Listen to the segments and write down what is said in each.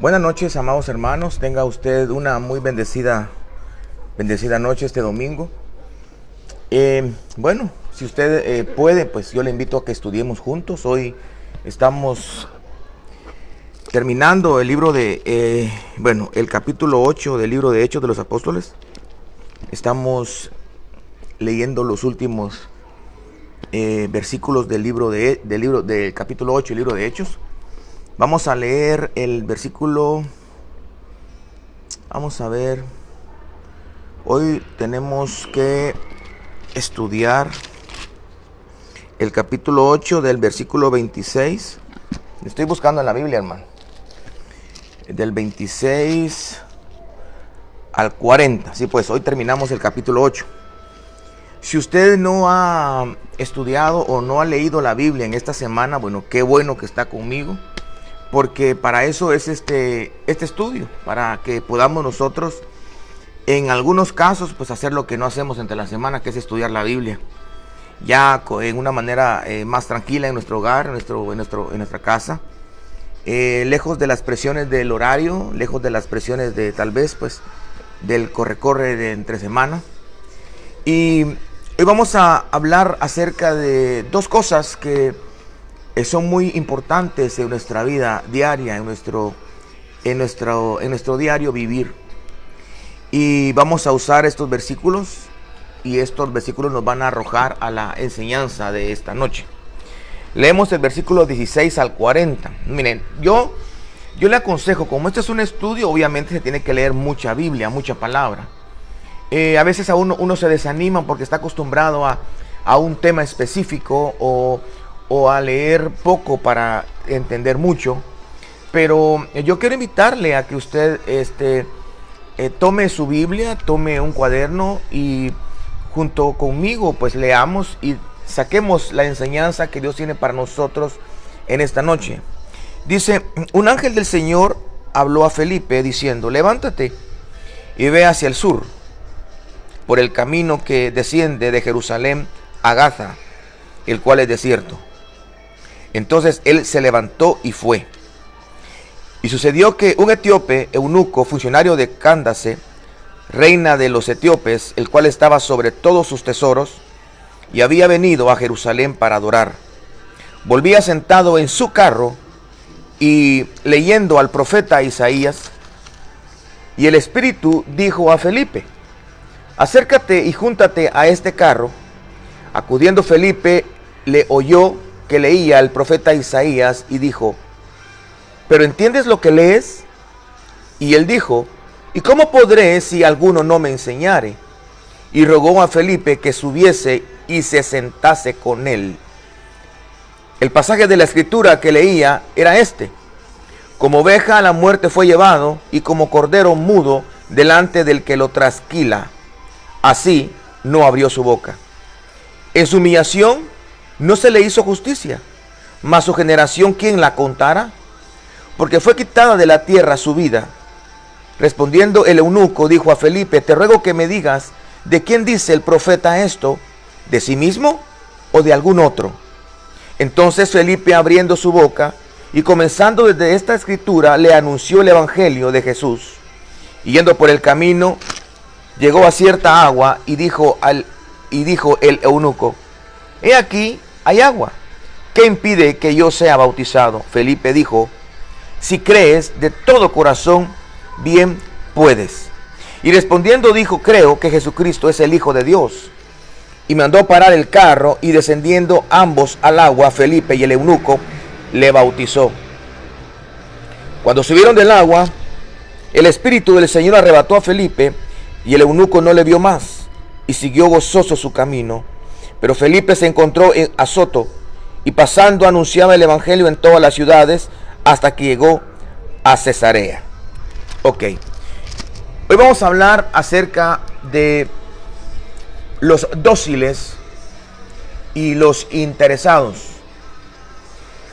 Buenas noches, amados hermanos. Tenga usted una muy bendecida noche este domingo. Bueno, si usted puede, pues yo le invito a que estudiemos juntos. Hoy estamos terminando el libro de, el capítulo 8 del libro de Hechos de los Apóstoles. Estamos leyendo los últimos versículos del capítulo 8 del libro de Hechos. Vamos a leer el versículo, vamos a ver, hoy tenemos que estudiar el capítulo 8 del versículo 26, estoy buscando en la Biblia, hermano, del 26 al 40, sí, pues hoy terminamos el capítulo 8. Si usted no ha estudiado o no ha leído la Biblia en esta semana, bueno, qué bueno que está conmigo. Porque para eso es este estudio, para que podamos nosotros, en algunos casos, pues hacer lo que no hacemos entre la semana, que es estudiar la Biblia. Ya en una manera más tranquila en nuestro hogar, en nuestra casa. Lejos de las presiones del horario, lejos de las presiones de tal vez, pues, del corre-corre de entre semana. Y hoy vamos a hablar acerca de dos cosas que son muy importantes en nuestra vida diaria, en nuestro diario vivir. Y vamos a usar estos versículos, y estos versículos nos van a arrojar a la enseñanza de esta noche. Leemos el versículo 16 al 40. Miren, yo le aconsejo, como este es un estudio, obviamente se tiene que leer mucha Biblia, mucha palabra. A veces a uno se desanima porque está acostumbrado a un tema específico o a leer poco para entender mucho, pero yo quiero invitarle a que usted tome su Biblia, tome un cuaderno y junto conmigo pues leamos y saquemos la enseñanza que Dios tiene para nosotros en esta noche. Dice: un ángel del Señor habló a Felipe diciendo: levántate y ve hacia el sur, por el camino que desciende de Jerusalén a Gaza, el cual es desierto. Entonces él se levantó y fue. Y sucedió que un etíope, eunuco, funcionario de Cándace, reina de los etíopes, el cual estaba sobre todos sus tesoros, y había venido a Jerusalén para adorar, volvía sentado en su carro y leyendo al profeta Isaías. Y el Espíritu dijo a Felipe: acércate y júntate a este carro. Acudiendo Felipe, le oyó que leía el profeta Isaías y dijo: ¿pero entiendes lo que lees? Y él dijo: ¿y cómo podré si alguno no me enseñare? Y rogó a Felipe que subiese y se sentase con él. El pasaje de la escritura que leía era este: como oveja a la muerte fue llevado, y como cordero mudo delante del que lo trasquila, así no abrió su boca. En su humillación no se le hizo justicia, mas su generación, ¿quién la contara? Porque fue quitada de la tierra su vida. Respondiendo el eunuco, dijo a Felipe: te ruego que me digas, ¿de quién dice el profeta esto? ¿De sí mismo o de algún otro? Entonces Felipe, abriendo su boca y comenzando desde esta escritura, le anunció el evangelio de Jesús. Y yendo por el camino, llegó a cierta agua y dijo el eunuco: he aquí, hay agua. ¿Qué impide que yo sea bautizado? Felipe dijo: si crees de todo corazón, bien puedes. Y respondiendo dijo: creo que Jesucristo es el Hijo de Dios. Y mandó parar el carro, y descendiendo ambos al agua, Felipe y el eunuco, le bautizó. Cuando subieron del agua, el Espíritu del Señor arrebató a Felipe, y el eunuco no le vio más, y siguió gozoso su camino. Pero Felipe se encontró en Azoto, y pasando anunciaba el evangelio en todas las ciudades, hasta que llegó a Cesarea. Ok, hoy vamos a hablar acerca de los dóciles y los interesados.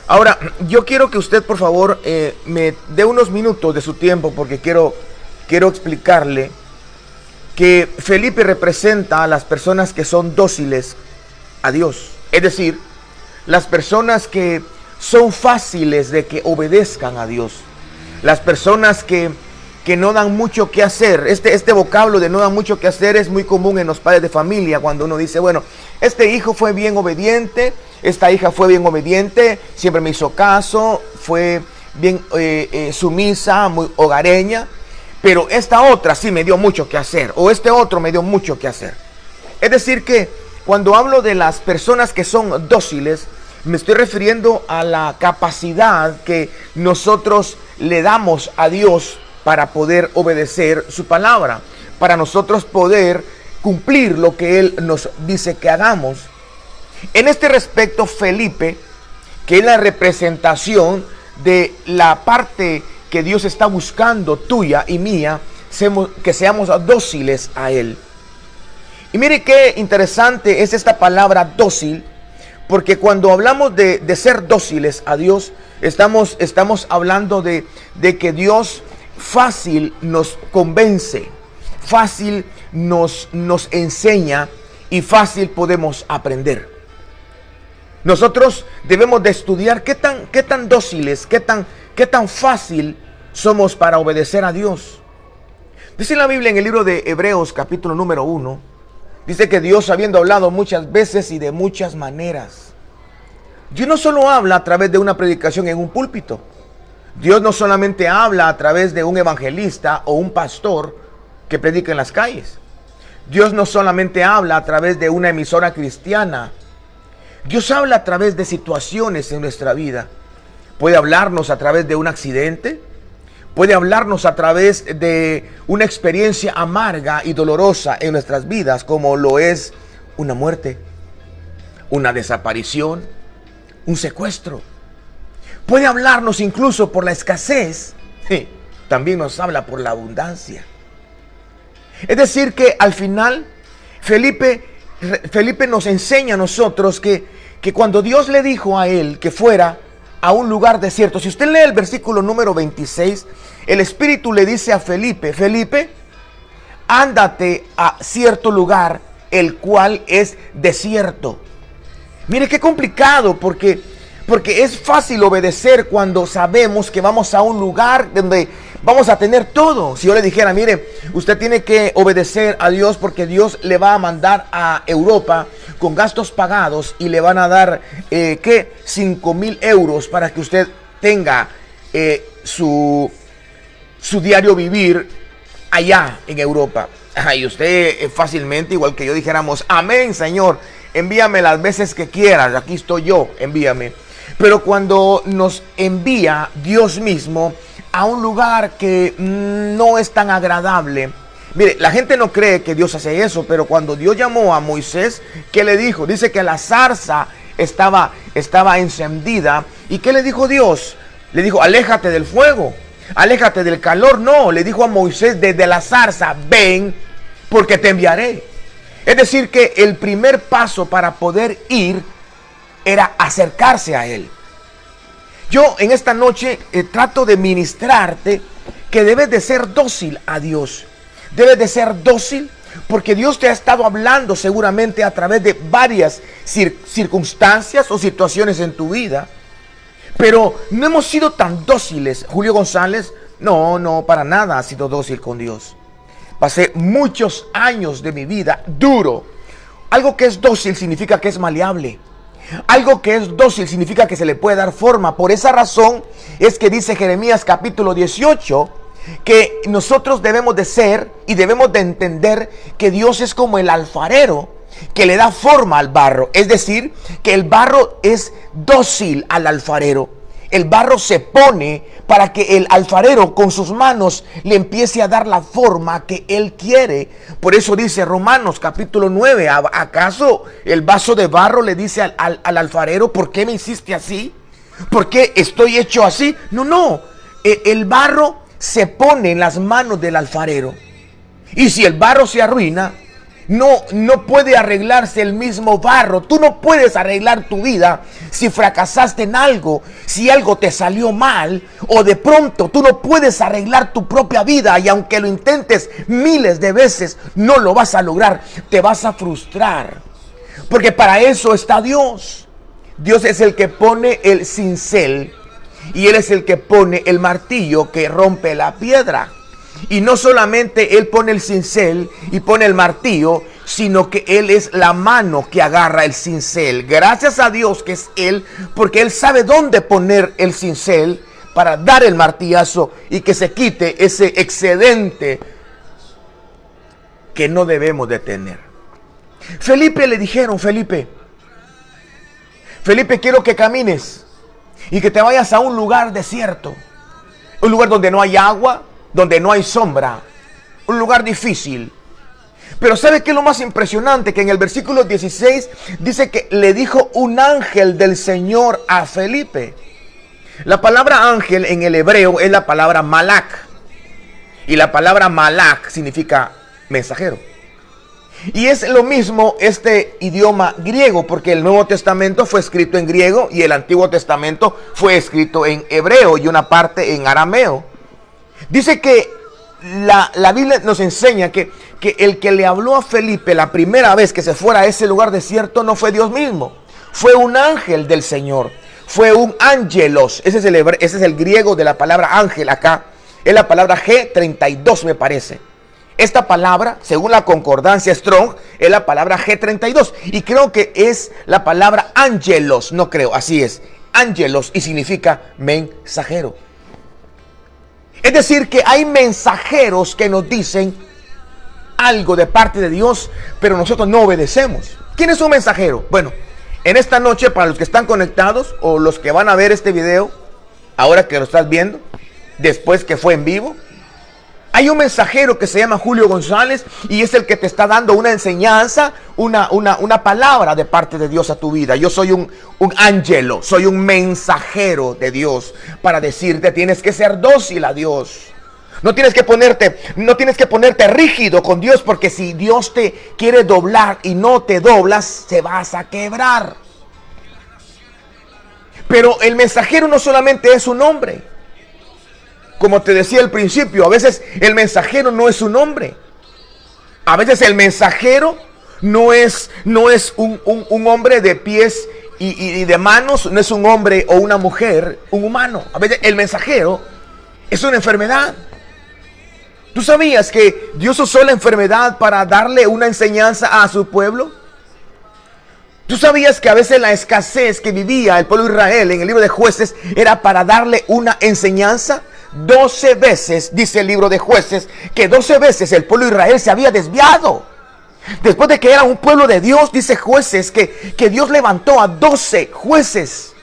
Ahora, yo quiero que usted, por favor, me dé unos minutos de su tiempo, porque quiero explicarle que Felipe representa a las personas que son dóciles a Dios. Es decir, las personas que son fáciles de que obedezcan a Dios. Las personas que no dan mucho que hacer. Este vocablo de no dan mucho que hacer es muy común en los padres de familia, cuando uno dice, bueno, este hijo fue bien obediente, esta hija fue bien obediente, siempre me hizo caso, fue bien sumisa, muy hogareña, pero esta otra sí me dio mucho que hacer, o este otro me dio mucho que hacer. Es decir que cuando hablo de las personas que son dóciles, me estoy refiriendo a la capacidad que nosotros le damos a Dios para poder obedecer su palabra, para nosotros poder cumplir lo que Él nos dice que hagamos. En este respecto, Felipe, que es la representación de la parte que Dios está buscando, tuya y mía, que seamos dóciles a Él. Y mire qué interesante es esta palabra dócil, porque cuando hablamos de ser dóciles a Dios, estamos hablando de que Dios fácil nos convence, fácil nos enseña y fácil podemos aprender. Nosotros debemos de estudiar qué tan dóciles, qué tan fácil somos para obedecer a Dios. Dice la Biblia en el libro de Hebreos capítulo número 1, dice que Dios, habiendo hablado muchas veces y de muchas maneras, Dios no solo habla a través de una predicación en un púlpito. Dios no solamente habla a través de un evangelista o un pastor que predica en las calles. Dios no solamente habla a través de una emisora cristiana. Dios habla a través de situaciones en nuestra vida. Puede hablarnos a través de un accidente. Puede hablarnos a través de una experiencia amarga y dolorosa en nuestras vidas, como lo es una muerte, una desaparición, un secuestro. Puede hablarnos incluso por la escasez. También nos habla por la abundancia. Es decir que al final Felipe nos enseña a nosotros que cuando Dios le dijo a él que fuera a un lugar desierto, si usted lee el versículo número 26, el Espíritu le dice a Felipe, Felipe, ándate a cierto lugar, el cual es desierto. Mire qué complicado, porque es fácil obedecer cuando sabemos que vamos a un lugar donde vamos a tener todo. Si yo le dijera, mire, usted tiene que obedecer a Dios porque Dios le va a mandar a Europa con gastos pagados y le van a dar, 5,000 euros para que usted tenga su diario vivir allá en Europa. Y usted fácilmente, igual que yo, dijéramos, amén, Señor, envíame las veces que quieras, aquí estoy yo, envíame. Pero cuando nos envía Dios mismo a un lugar que no es tan agradable, mire, la gente no cree que Dios hace eso, pero cuando Dios llamó a Moisés, ¿qué le dijo? Dice que la zarza estaba encendida. ¿Y qué le dijo Dios? Le dijo, aléjate del fuego, aléjate del calor. No, le dijo a Moisés desde la zarza, ven, porque te enviaré. Es decir que el primer paso para poder ir era acercarse a Él. Yo en esta noche trato de ministrarte que debes de ser dócil a Dios. Debes de ser dócil porque Dios te ha estado hablando seguramente a través de varias circunstancias o situaciones en tu vida. Pero no hemos sido tan dóciles. Julio González, no, para nada ha sido dócil con Dios. Pasé muchos años de mi vida duro. Algo que es dócil significa que es maleable. Algo que es dócil significa que se le puede dar forma. Por esa razón es que dice Jeremías capítulo 18 que nosotros debemos de ser y debemos de entender que Dios es como el alfarero que le da forma al barro. Es decir, que el barro es dócil al alfarero. El barro se pone para que el alfarero con sus manos le empiece a dar la forma que él quiere. Por eso dice Romanos capítulo 9, ¿acaso el vaso de barro le dice al alfarero, ¿por qué me hiciste así? ¿Por qué estoy hecho así? No, el barro se pone en las manos del alfarero. Y si el barro se arruina, no puede arreglarse el mismo barro. Tú no puedes arreglar tu vida si fracasaste en algo, si algo te salió mal, o de pronto tú no puedes arreglar tu propia vida, y aunque lo intentes miles de veces, no lo vas a lograr. Te vas a frustrar, porque para eso está Dios. Dios es el que pone el cincel Y Él es el que pone el martillo que rompe la piedra. Y no solamente Él pone el cincel y pone el martillo, sino que Él es la mano que agarra el cincel. Gracias a Dios que es Él, porque Él sabe dónde poner el cincel para dar el martillazo y que se quite ese excedente que no debemos de tener. Felipe le dijeron, Felipe, quiero que camines y que te vayas a un lugar desierto, un lugar donde no hay agua, donde no hay sombra, un lugar difícil. Pero ¿sabe qué es lo más impresionante? Que en el versículo 16 dice que le dijo un ángel del Señor a Felipe. La palabra ángel en el hebreo es la palabra malak. Y la palabra malak significa mensajero. Y es lo mismo este idioma griego, porque el Nuevo Testamento fue escrito en griego y el Antiguo Testamento fue escrito en hebreo y una parte en arameo. Dice que la Biblia nos enseña que el que le habló a Felipe la primera vez que se fuera a ese lugar desierto no fue Dios mismo, fue un ángel del Señor, fue un ángelos. Ese es el griego de la palabra ángel. Acá es la palabra G32, me parece. Esta palabra, según la concordancia Strong, es la palabra G32. Y creo que es la palabra ángelos, no creo, así es, ángelos, y significa mensajero. Es decir, que hay mensajeros que nos dicen algo de parte de Dios, pero nosotros no obedecemos. ¿Quién es un mensajero? Bueno, en esta noche, para los que están conectados o los que van a ver este video, ahora que lo estás viendo, después que fue en vivo, hay un mensajero que se llama Julio González y es el que te está dando una enseñanza, una palabra de parte de Dios a tu vida. Yo soy un ángelo, soy un mensajero de Dios para decirte, tienes que ser dócil a Dios. No tienes que ponerte rígido con Dios, porque si Dios te quiere doblar y no te doblas, te vas a quebrar. Pero el mensajero no solamente es un hombre. Como te decía al principio, a veces el mensajero no es un hombre. A veces el mensajero no es un hombre de pies y de manos, no es un hombre o una mujer, un humano. A veces el mensajero es una enfermedad. ¿Tú sabías que Dios usó la enfermedad para darle una enseñanza a su pueblo? ¿Tú sabías que a veces la escasez que vivía el pueblo de Israel en el libro de Jueces era para darle una enseñanza? 12 veces, dice el libro de Jueces, que 12 veces el pueblo de Israel se había desviado. Después de que era un pueblo de Dios, dice Jueces, que Dios levantó a 12 jueces,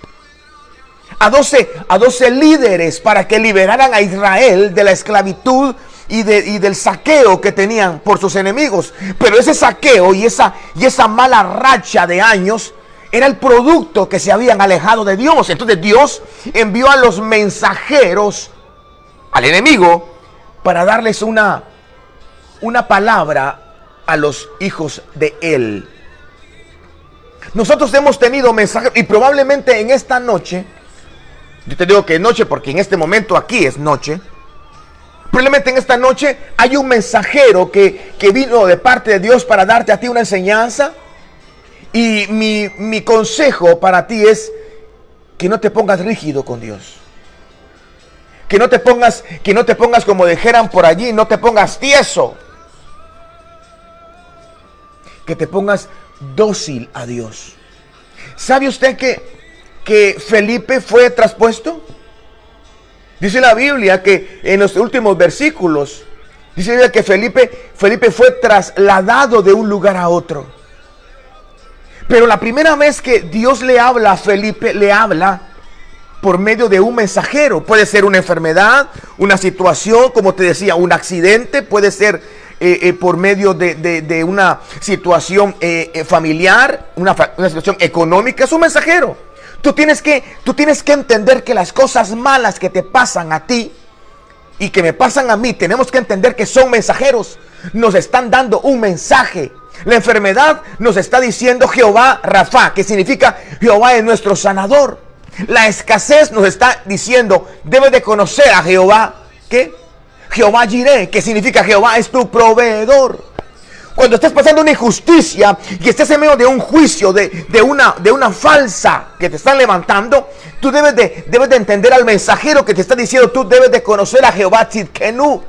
a 12 líderes para que liberaran a Israel de la esclavitud y del saqueo que tenían por sus enemigos. Pero ese saqueo y esa mala racha de años era el producto que se habían alejado de Dios. Entonces Dios envió a los mensajeros al enemigo para darles una palabra a los hijos de él. Nosotros hemos tenido mensajeros y probablemente en esta noche, yo te digo que es noche porque en este momento aquí es noche, probablemente en esta noche hay un mensajero que vino de parte de Dios para darte a ti una enseñanza. Y mi consejo para ti es que no te pongas rígido con Dios. Que no te pongas como dijeran por allí, no te pongas tieso. Que te pongas dócil a Dios. ¿Sabe usted que Felipe fue traspuesto? Dice la Biblia que en los últimos versículos, dice que Felipe fue trasladado de un lugar a otro. Pero la primera vez que Dios le habla a Felipe, le habla por medio de un mensajero. Puede ser una enfermedad, una situación, como te decía, un accidente. Puede ser por medio de una situación familiar, una situación económica. Es un mensajero. Tú tienes que entender que las cosas malas que te pasan a ti y que me pasan a mí, tenemos que entender que son mensajeros. Nos están dando un mensaje. La enfermedad nos está diciendo Jehová Rafa, que significa Jehová es nuestro sanador. La escasez nos está diciendo, debes de conocer a Jehová, ¿qué? Jehová Jireh, que significa Jehová es tu proveedor. Cuando estés pasando una injusticia y estés en medio de un juicio, de una falsa que te están levantando, tú debes de entender al mensajero que te está diciendo, tú debes de conocer a Jehová Tzidkenu.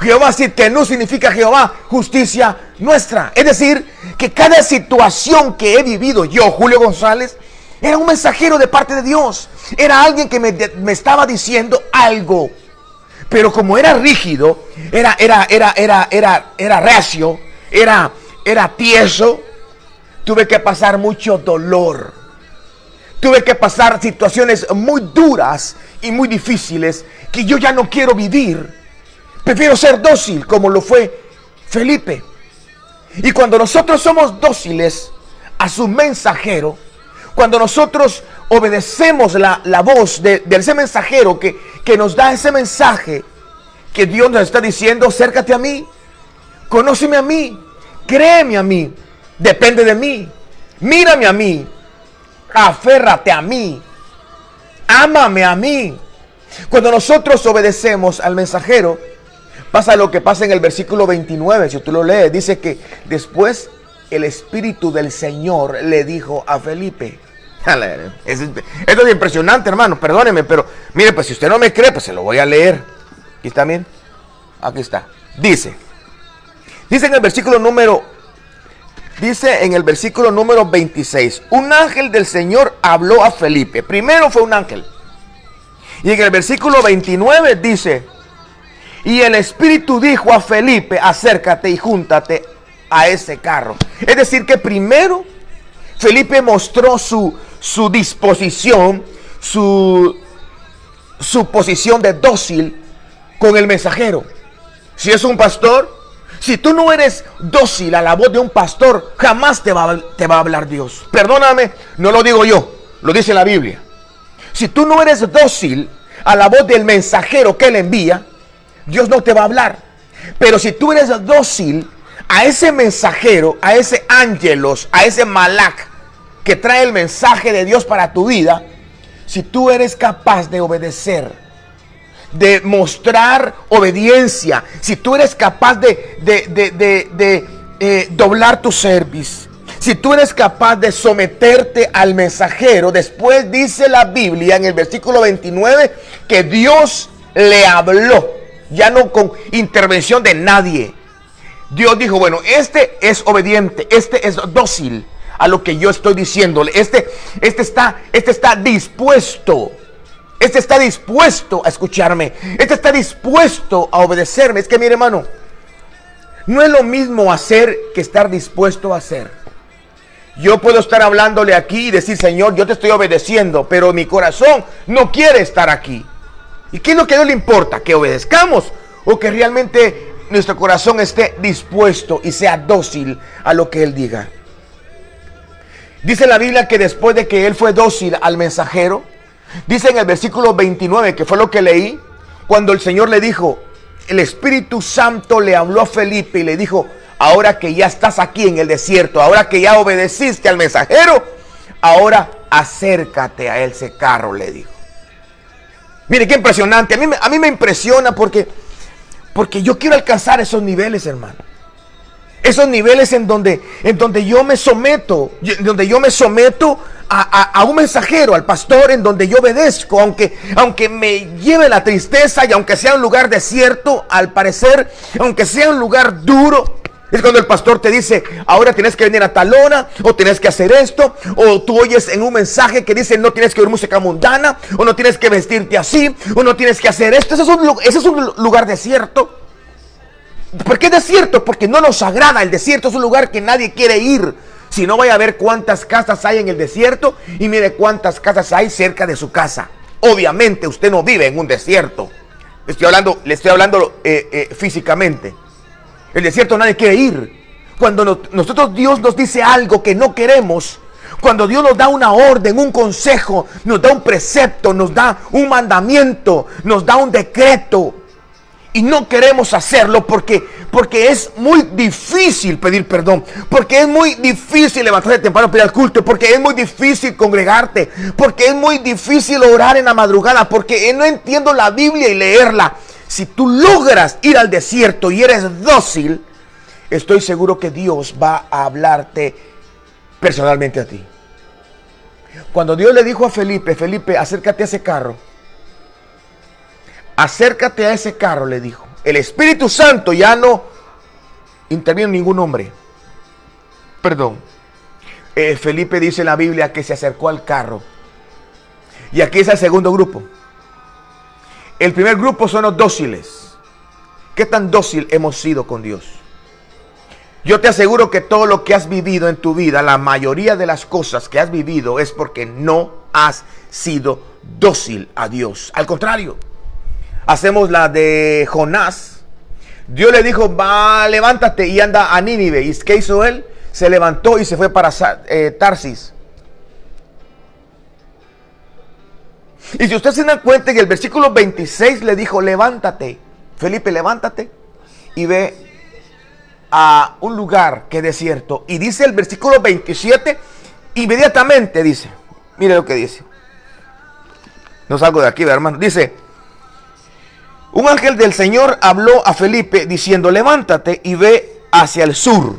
Jehová Tzidkenu significa Jehová, justicia nuestra. Es decir, que cada situación que he vivido yo, Julio González, era un mensajero de parte de Dios. Era alguien que me estaba diciendo algo. Pero como era rígido, era reacio, era tieso, tuve que pasar mucho dolor. Tuve que pasar situaciones muy duras y muy difíciles que yo ya no quiero vivir. Prefiero ser dócil como lo fue Felipe. Y cuando nosotros somos dóciles a su mensajero, cuando nosotros obedecemos la voz de ese mensajero que nos da ese mensaje, que Dios nos está diciendo, acércate a mí, conóceme a mí, créeme a mí, depende de mí, mírame a mí, aférrate a mí, ámame a mí. Cuando nosotros obedecemos al mensajero, pasa lo que pasa en el versículo 29, si tú lo lees, dice que después el Espíritu del Señor le dijo a Felipe. Esto es impresionante, hermano, perdóneme, pero mire, pues si usted no me cree, pues se lo voy a leer. ¿Aquí está bien? Aquí está. Dice en el versículo número 26, un ángel del Señor habló a Felipe. Primero fue un ángel. Y en el versículo 29 dice, y el Espíritu dijo a Felipe, acércate y júntate a ese carro. Es decir, que primero Felipe mostró su disposición, su posición de dócil con el mensajero. Si es un pastor, si tú no eres dócil a la voz de un pastor, jamás te va a hablar Dios. Perdóname, no lo digo yo, lo dice la Biblia. Si tú no eres dócil a la voz del mensajero que él envía, Dios no te va a hablar. Pero si tú eres dócil a ese mensajero, a ese ángelos, a ese malak que trae el mensaje de Dios para tu vida, si tú eres capaz de obedecer, de mostrar obediencia, si tú eres capaz de doblar tu cerviz, si tú eres capaz de someterte al mensajero, después dice la Biblia en el versículo 29 que Dios le habló, ya no con intervención de nadie. Dios dijo, bueno, este es obediente, este es dócil a lo que yo estoy diciéndole, este está dispuesto. Este está dispuesto a escucharme. Este está dispuesto a obedecerme. Es que mire, hermano, no es lo mismo hacer que estar dispuesto a hacer. Yo puedo estar hablándole aquí y decir, Señor, yo te estoy obedeciendo, pero mi corazón no quiere estar aquí. ¿Y qué es lo que a Dios le importa? ¿Que obedezcamos o que realmente nuestro corazón esté dispuesto y sea dócil a lo que Él diga? Dice la Biblia que después de que Él fue dócil al mensajero, dice en el versículo 29, que fue lo que leí, cuando el Señor le dijo, el Espíritu Santo le habló a Felipe y le dijo, ahora que ya estás aquí en el desierto, ahora que ya obedeciste al mensajero, ahora acércate a ese carro, le dijo. Mire qué impresionante, a mí me impresiona porque yo quiero alcanzar esos niveles, hermano. Esos niveles en donde yo me someto, a un mensajero, al pastor, en donde yo obedezco, aunque me lleve la tristeza y aunque sea un lugar desierto, al parecer, aunque sea un lugar duro. Es cuando el pastor te dice, ahora tienes que venir a tal hora, o tienes que hacer esto, o tú oyes en un mensaje que dice, no tienes que oír música mundana, o no tienes que vestirte así, o no tienes que hacer esto. Ese es un lugar desierto. ¿Por qué desierto? Porque no nos agrada. El desierto es un lugar que nadie quiere ir. Si no, vaya a ver cuántas casas hay en el desierto y mire cuántas casas hay cerca de su casa. Obviamente usted no vive en un desierto. Le estoy hablando físicamente. El desierto nadie quiere ir. Cuando nosotros Dios nos dice algo que no queremos, cuando Dios nos da una orden, un consejo, nos da un precepto, nos da un mandamiento, nos da un decreto, y no queremos hacerlo porque es muy difícil pedir perdón, porque es muy difícil levantarte temprano para ir al culto, porque es muy difícil congregarte, porque es muy difícil orar en la madrugada, porque no entiendo la Biblia y leerla. Si tú logras ir al desierto y eres dócil, estoy seguro que Dios va a hablarte personalmente a ti. Cuando Dios le dijo a Felipe, Felipe, acércate a ese carro. Acércate a ese carro, le dijo. El Espíritu Santo ya no intervino en ningún hombre. Perdón. Felipe dice en la Biblia que se acercó al carro. Y aquí es el segundo grupo. El primer grupo son los dóciles. ¿Qué tan dócil hemos sido con Dios? Yo te aseguro que todo lo que has vivido en tu vida, la mayoría de las cosas que has vivido es porque no has sido dócil a Dios. Al contrario, hacemos la de Jonás. Dios le dijo, va, levántate y anda a Nínive. ¿Y qué hizo él? Se levantó y se fue para Tarsis. Y si usted se da cuenta, en el versículo 26 le dijo, levántate, Felipe, levántate y ve a un lugar que es desierto. Y dice el versículo 27, inmediatamente dice, mire lo que dice. No salgo de aquí, hermano. Dice, un ángel del Señor habló a Felipe diciendo, levántate y ve hacia el sur,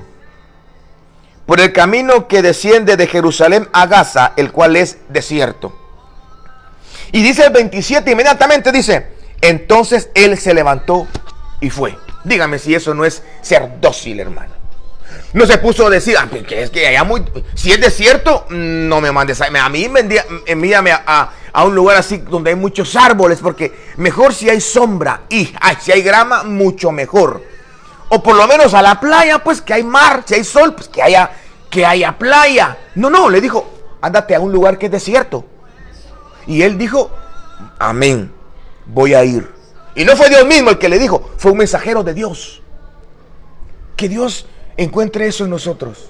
por el camino que desciende de Jerusalén a Gaza, el cual es desierto. Y dice el 27, inmediatamente dice, entonces él se levantó y fue. Dígame si eso no es ser dócil, hermano. No se puso a decir, que es que allá si es desierto, no me mandes a mí, envíame a un lugar así donde hay muchos árboles, porque mejor si hay sombra y si hay grama, mucho mejor. O por lo menos a la playa, pues que hay mar, si hay sol, pues que haya playa. No, le dijo, ándate a un lugar que es desierto. Y él dijo, amén, voy a ir. Y no fue Dios mismo el que le dijo, fue un mensajero de Dios. Que Dios encuentre eso en nosotros.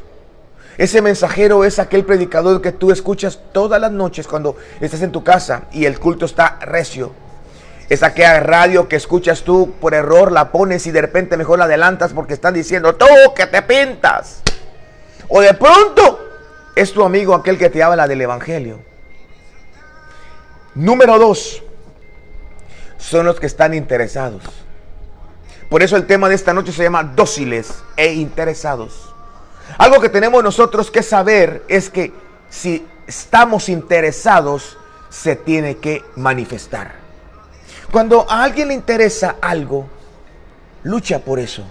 Ese mensajero es aquel predicador que tú escuchas todas las noches cuando estás en tu casa y el culto está recio. Es aquella radio que escuchas tú por error, la pones y de repente mejor la adelantas porque están diciendo, tú que te pintas. O de pronto es tu amigo aquel que te habla del evangelio. Número 2. Son los que están interesados. Por eso el tema de esta noche se llama dóciles e interesados. Algo que tenemos nosotros que saber es que si estamos interesados, se tiene que manifestar. Cuando a alguien le interesa algo, lucha por eso.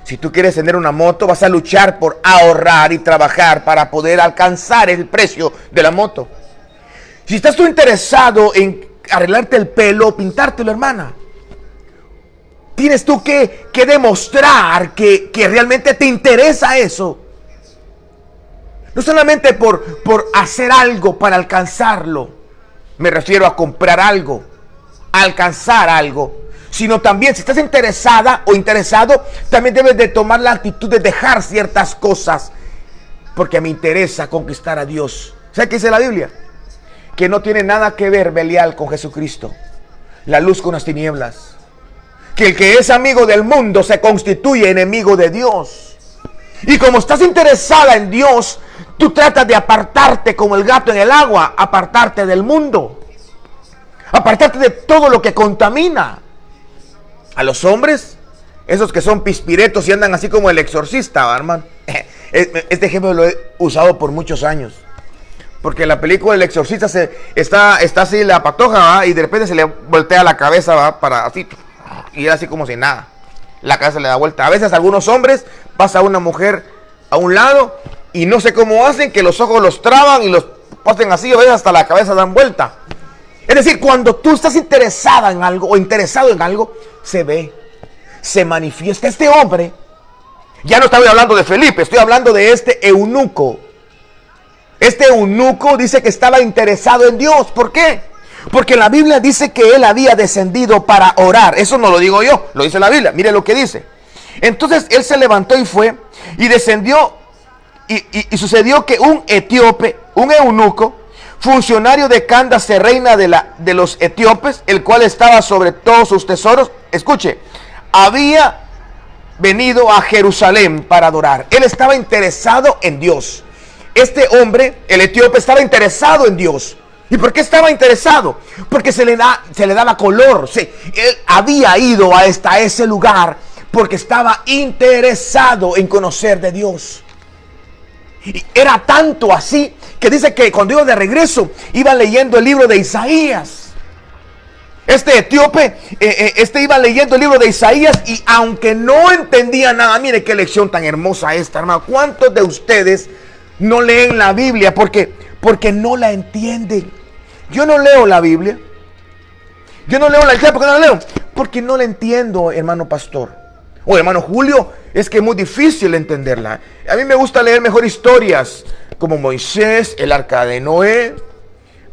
Si tú quieres tener una moto, vas a luchar por ahorrar y trabajar para poder alcanzar el precio de la moto. Si estás tú interesado en arreglarte el pelo o pintártelo, hermana, tienes tú que demostrar que realmente te interesa eso. No solamente por hacer algo para alcanzarlo, me refiero a comprar algo, a alcanzar algo, sino también si estás interesada o interesado, también debes de tomar la actitud de dejar ciertas cosas, porque me interesa conquistar a Dios. ¿Sabes qué dice la Biblia? Que no tiene nada que ver Belial con Jesucristo, la luz con las tinieblas. Que el que es amigo del mundo se constituye enemigo de Dios. Y como estás interesada en Dios, tú tratas de apartarte como el gato en el agua, apartarte del mundo, apartarte de todo lo que contamina. A los hombres, esos que son pispiretos y andan así como el exorcista, hermano. Este ejemplo lo he usado por muchos años. Porque en la película El Exorcista está así la patoja, ¿va? Y de repente se le voltea la cabeza, ¿va? Para así, y así como si nada. La cabeza le da vuelta. A veces a algunos hombres pasa una mujer a un lado y no sé cómo hacen, que los ojos los traban y los pasen así, a veces hasta la cabeza dan vuelta. Es decir, cuando tú estás interesada en algo o interesado en algo, se ve, se manifiesta. Este hombre, ya no estoy hablando de Felipe, estoy hablando de este eunuco. Este eunuco dice que estaba interesado en Dios. ¿Por qué? Porque la Biblia dice que él había descendido para orar. Eso no lo digo yo, lo dice la Biblia. Mire lo que dice. Entonces él se levantó y fue y descendió. Y sucedió que un etíope, un eunuco, funcionario de Candace, reina de los etíopes, el cual estaba sobre todos sus tesoros, escuche, había venido a Jerusalén para adorar. Él estaba interesado en Dios. Este hombre, el etíope, estaba interesado en Dios. ¿Y por qué estaba interesado? Porque se le daba color. Él había ido hasta ese lugar porque estaba interesado en conocer de Dios. Y era tanto así que dice que cuando iba de regreso, iba leyendo el libro de Isaías. Este etíope, iba leyendo el libro de Isaías y aunque no entendía nada, mire qué lección tan hermosa esta, hermano. ¿Cuántos de ustedes no leen la Biblia porque no la entienden? Yo no leo la Biblia. Yo no leo la Biblia. ¿Por qué no la leo? Porque no la entiendo, hermano pastor. O hermano Julio, es que es muy difícil entenderla. A mí me gusta leer mejor historias como Moisés, el arca de Noé.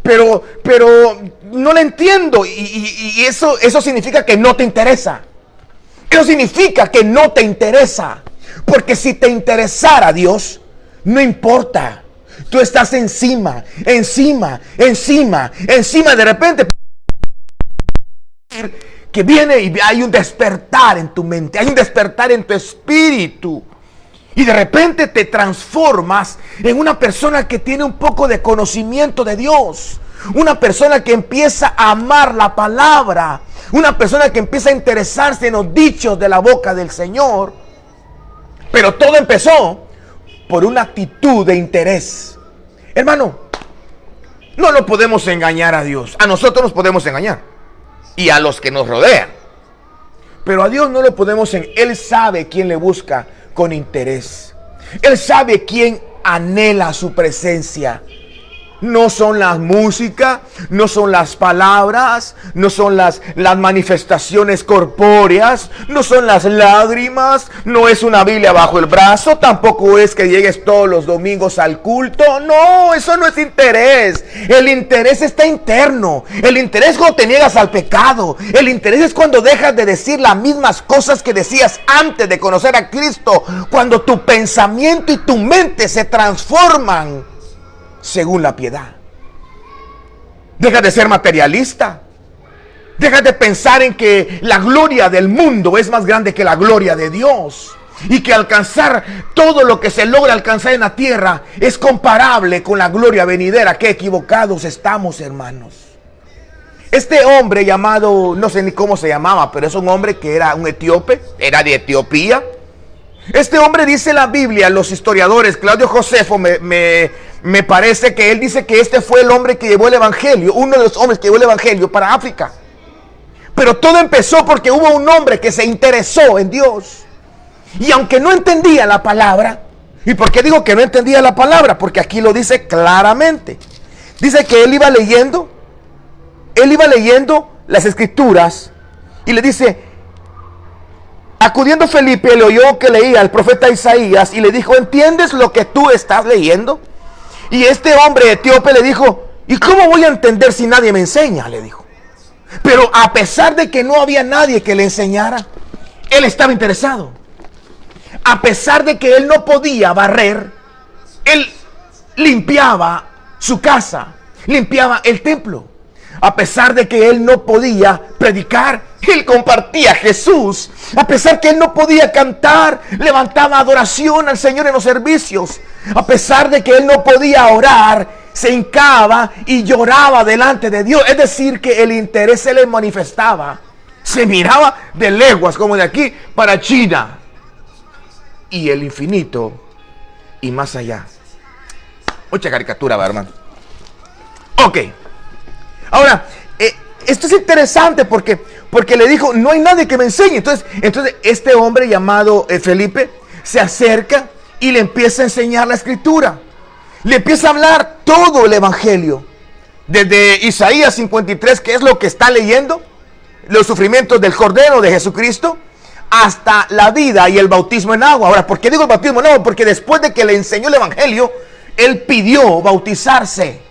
Pero no la entiendo y eso significa que no te interesa. Eso significa que no te interesa. Porque si te interesara Dios, no importa. Tú estás encima. De repente que viene y hay un despertar en tu mente. Hay un despertar en tu espíritu. Y de repente te transformas en una persona que tiene un poco de conocimiento de Dios. Una persona que empieza a amar la palabra. Una persona que empieza a interesarse en los dichos de la boca del Señor. Pero todo empezó por una actitud de interés. Hermano, no lo podemos engañar a Dios. A nosotros nos podemos engañar. Y a los que nos rodean. Pero a Dios no lo podemos engañar. Él sabe quién le busca con interés. Él sabe quién anhela su presencia. No son las músicas, no son las palabras, no son las manifestaciones corpóreas, no son las lágrimas, no es una Biblia bajo el brazo, tampoco es que llegues todos los domingos al culto. No, eso no es interés. El interés está interno. El interés es cuando te niegas al pecado. El interés es cuando dejas de decir las mismas cosas que decías antes de conocer a Cristo. Cuando tu pensamiento y tu mente se transforman según la piedad. Deja de ser materialista. Deja de pensar en que la gloria del mundo es más grande que la gloria de Dios. Y que alcanzar todo lo que se logra alcanzar en la tierra es comparable con la gloria venidera. Qué equivocados estamos, hermanos. Este hombre llamado, no sé ni cómo se llamaba, pero es un hombre que era un etíope, era de Etiopía. Este hombre, dice la Biblia, los historiadores, Claudio Josefo me parece que él dice que este fue el hombre que llevó el evangelio, uno de los hombres que llevó el evangelio para África. Pero todo empezó porque hubo un hombre que se interesó en Dios. Y aunque no entendía la palabra, ¿y por qué digo que no entendía la palabra? Porque aquí lo dice claramente. Dice que él iba leyendo las escrituras y le dice: acudiendo Felipe, le oyó que leía el profeta Isaías y le dijo: ¿entiendes lo que tú estás leyendo? Y este hombre etíope le dijo: ¿y cómo voy a entender si nadie me enseña? Le dijo. Pero a pesar de que no había nadie que le enseñara, él estaba interesado. A pesar de que él no podía barrer, él limpiaba su casa, limpiaba el templo. A pesar de que él no podía predicar, él compartía a Jesús. A pesar que él no podía cantar, levantaba adoración al Señor en los servicios. A pesar de que él no podía orar, se hincaba y lloraba delante de Dios. Es decir, que el interés se le manifestaba. Se miraba de leguas, como de aquí para China y el infinito y más allá. Mucha caricatura, ¿verdad, hermano? Ok. Ahora, esto es interesante porque le dijo: no hay nadie que me enseñe. Entonces este hombre llamado Felipe se acerca y le empieza a enseñar la escritura. Le empieza a hablar todo el evangelio. Desde Isaías 53, que es lo que está leyendo, los sufrimientos del Cordero de Jesucristo, hasta la vida y el bautismo en agua. Ahora, ¿por qué digo el bautismo en agua? Porque después de que le enseñó el evangelio, él pidió bautizarse.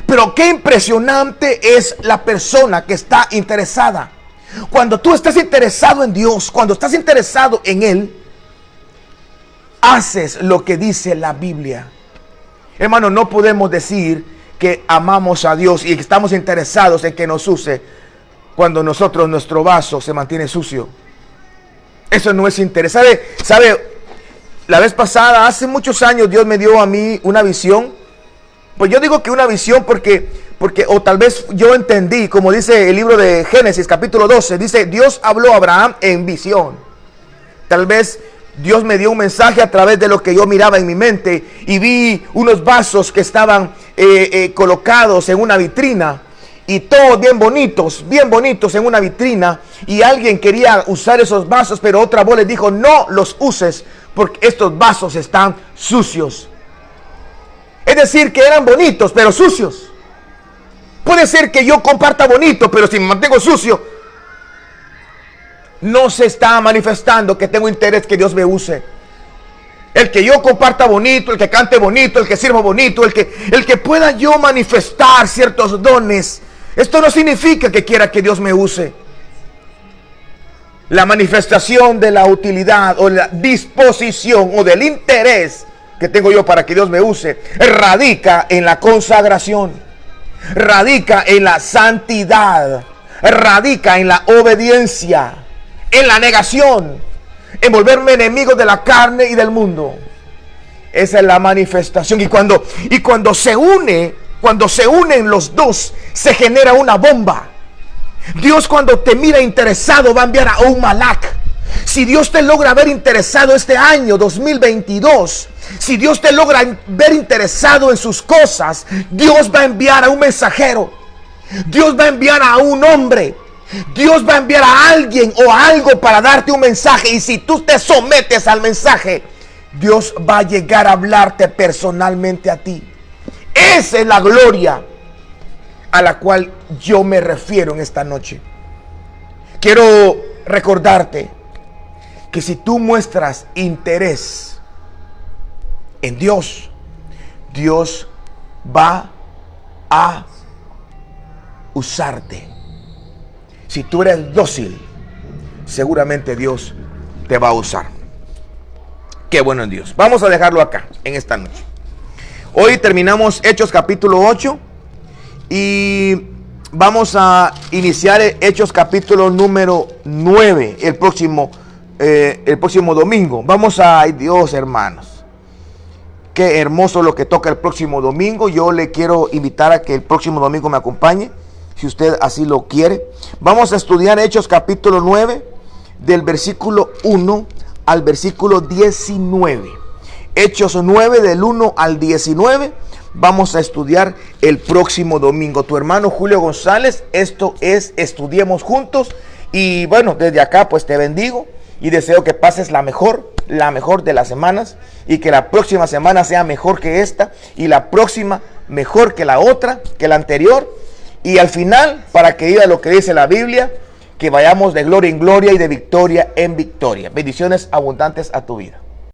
Pero qué impresionante es la persona que está interesada. Cuando tú estás interesado en Dios, cuando estás interesado en Él, haces lo que dice la Biblia. Hermano, no podemos decir que amamos a Dios y que estamos interesados en que nos use cuando nuestro vaso se mantiene sucio. Eso no es interés. ¿Sabe? La vez pasada, hace muchos años, Dios me dio a mí una visión. Pues yo digo que una visión porque o tal vez yo entendí, como dice el libro de Génesis capítulo 12, dice: Dios habló a Abraham en visión. Tal vez Dios me dio un mensaje a través de lo que yo miraba en mi mente y vi unos vasos que estaban colocados en una vitrina y todos bien bonitos en una vitrina, y alguien quería usar esos vasos, pero otra voz les dijo: no los uses porque estos vasos están sucios. Es decir, que eran bonitos pero sucios. Puede ser que yo comparta bonito, pero si me mantengo sucio, no se está manifestando que tengo interés que Dios me use. El que yo comparta bonito, el que cante bonito, el que sirva bonito, el que pueda yo manifestar ciertos dones, esto no significa que quiera que Dios me use. La manifestación de la utilidad o la disposición o del interés que tengo yo para que Dios me use radica en la consagración, radica en la santidad, radica en la obediencia, en la negación, en volverme enemigo de la carne y del mundo. Esa es la manifestación. Y cuando se unen los dos, se genera una bomba. Dios, cuando te mira interesado, va a enviar a un malak. Si Dios te logra ver interesado este año 2022, si Dios te logra ver interesado en sus cosas, Dios va a enviar a un mensajero, Dios va a enviar a un hombre, Dios va a enviar a alguien o a algo para darte un mensaje. Y si tú te sometes al mensaje, Dios va a llegar a hablarte personalmente a ti. Esa es la gloria a la cual yo me refiero en esta noche. Quiero recordarte que si tú muestras interés en Dios, Dios va a usarte. Si tú eres dócil, seguramente Dios te va a usar. Qué bueno en Dios. Vamos a dejarlo acá en esta noche. Hoy terminamos Hechos capítulo 8 y vamos a iniciar Hechos capítulo número 9 el próximo domingo. Ay Dios, hermanos, qué hermoso lo que toca el próximo domingo. Yo le quiero invitar a que el próximo domingo me acompañe, si usted así lo quiere. Vamos a estudiar Hechos capítulo 9 del versículo 1 al versículo 19. Hechos 9 del 1 al 19. Vamos a estudiar el próximo domingo. Tu hermano Julio González, esto es Estudiemos Juntos. Y bueno, desde acá pues te bendigo y deseo que pases la mejor de las semanas, y que la próxima semana sea mejor que esta, y la próxima mejor que la otra, que la anterior, y al final, para que diga lo que dice la Biblia, que vayamos de gloria en gloria y de victoria en victoria. Bendiciones abundantes a tu vida.